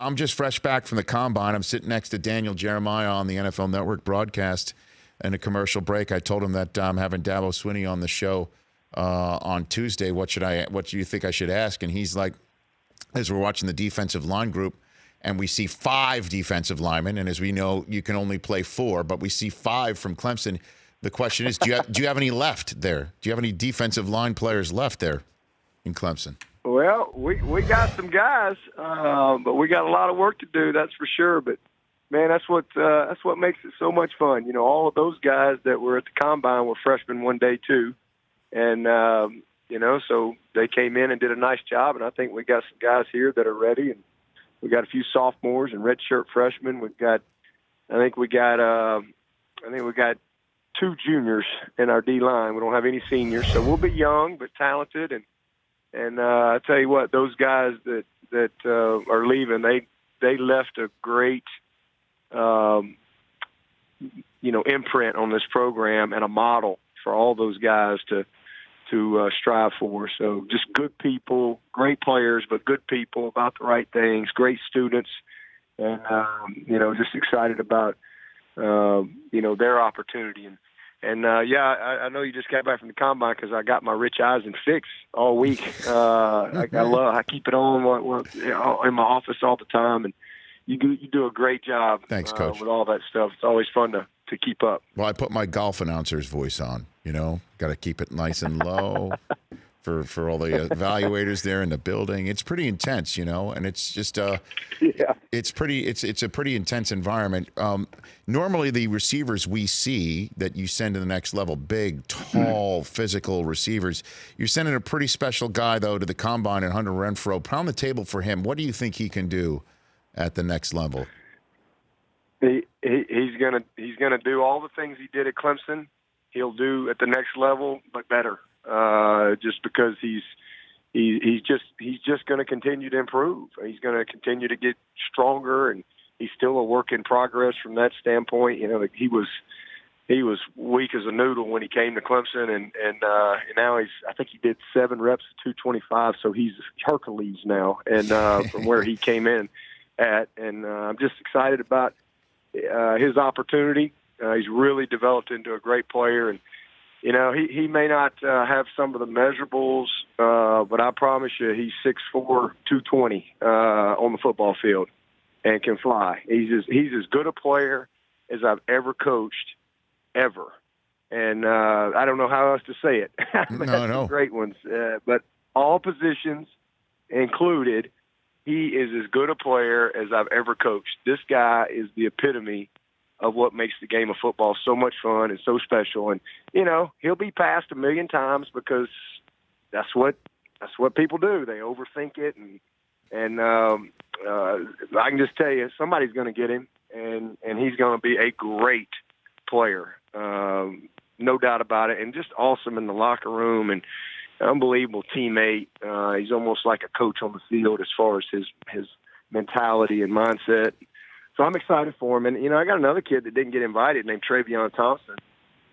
I'm just fresh back from the combine. I'm sitting next to Daniel Jeremiah on the NFL Network broadcast in a commercial break. I told him that I'm having Dabo Swinney on the show on Tuesday. What do you think I should ask? And he's like, as we're watching the defensive line group, and we see 5 defensive linemen, and as we know, you can only play 4, but we see 5 from Clemson. The question is, do you have any left there? Do you have any defensive line players left there in Clemson? Well, we got some guys, but we got a lot of work to do. That's for sure. But man, that's what makes it so much fun. You know, all of those guys that were at the combine were freshmen one day too, and so they came in and did a nice job. And I think we got some guys here that are ready, and we got a few sophomores and redshirt freshmen. I think we got 2 juniors in our D line. We don't have any seniors, so we'll be young but talented. And I tell you what, those guys that are leaving, they left a great, imprint on this program and a model for all those guys to strive for. So just good people, great players, but good people about the right things, great students, and just excited about their opportunity. I know you just got back from the combine because I got my Rich Eisen fix all week. I keep it on in my office all the time, and you do a great job. Thanks, Coach. With all that stuff. It's always fun to keep up. Well, I put my golf announcer's voice on. Got to keep it nice and low for all the evaluators there in the building. It's pretty intense, and it's just it's a pretty intense environment. Normally the receivers we see that you send to the next level, big, tall, physical receivers, you're sending a pretty special guy though to the combine, and Hunter Renfrow. Pound the table for him. What do you think he can do at the next level? He's gonna do all the things he did at Clemson. He'll do at the next level, but better. Just because he's just going to continue to improve. He's going to continue to get stronger, and he's still a work in progress from that standpoint. He was weak as a noodle when he came to Clemson, and now I think he did 7 reps at 225, so he's Hercules now, and from where he came in at, and I'm just excited about his opportunity. He's really developed into a great player, and he may not have some of the measurables, but I promise you he's 6'4", 220 on the football field and can fly. He's as good a player as I've ever coached, ever. And I don't know how else to say it. No. Some great ones. But all positions included, he is as good a player as I've ever coached. This guy is the epitome of what makes the game of football so much fun and so special. And, he'll be passed a million times because that's what people do. They overthink it. And I can just tell you, somebody's going to get him, and he's going to be a great player. No doubt about it. And just awesome in the locker room and unbelievable teammate. He's almost like a coach on the field as far as his mentality and mindset. So I'm excited for him. And, I got another kid that didn't get invited named Travion Thompson,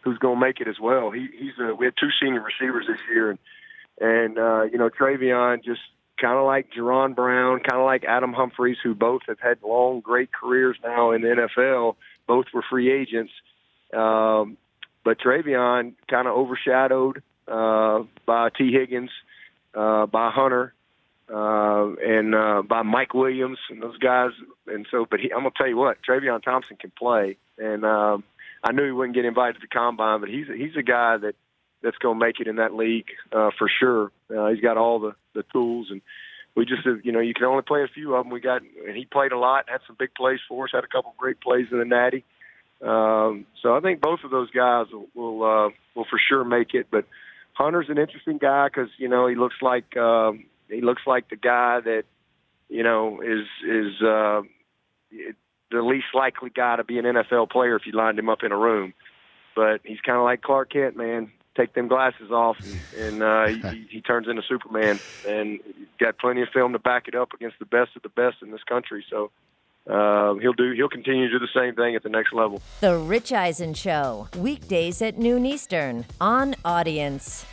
who's going to make it as well. We had 2 senior receivers this year. And Travion, just kind of like Jerron Brown, kind of like Adam Humphries, who both have had long, great careers now in the NFL. Both were free agents. But Travion kind of overshadowed by T. Higgins, by Hunter, and by Mike Williams and those guys. And so, but I'm going to tell you what, Travion Thompson can play. And I knew he wouldn't get invited to the combine, but he's a guy that's going to make it in that league for sure. He's got all the tools, and we just, you can only play a few of them. And he played a lot, had some big plays for us, had a couple of great plays in the Natty. So I think both of those guys will for sure make it. But Hunter's an interesting guy because he looks like the guy that is the least likely guy to be an NFL player if you lined him up in a room. But he's kind of like Clark Kent, man. Take them glasses off, and he turns into Superman. And he's got plenty of film to back it up against the best of the best in this country. So he'll continue to do the same thing at the next level. The Rich Eisen Show, weekdays at noon Eastern on Audience.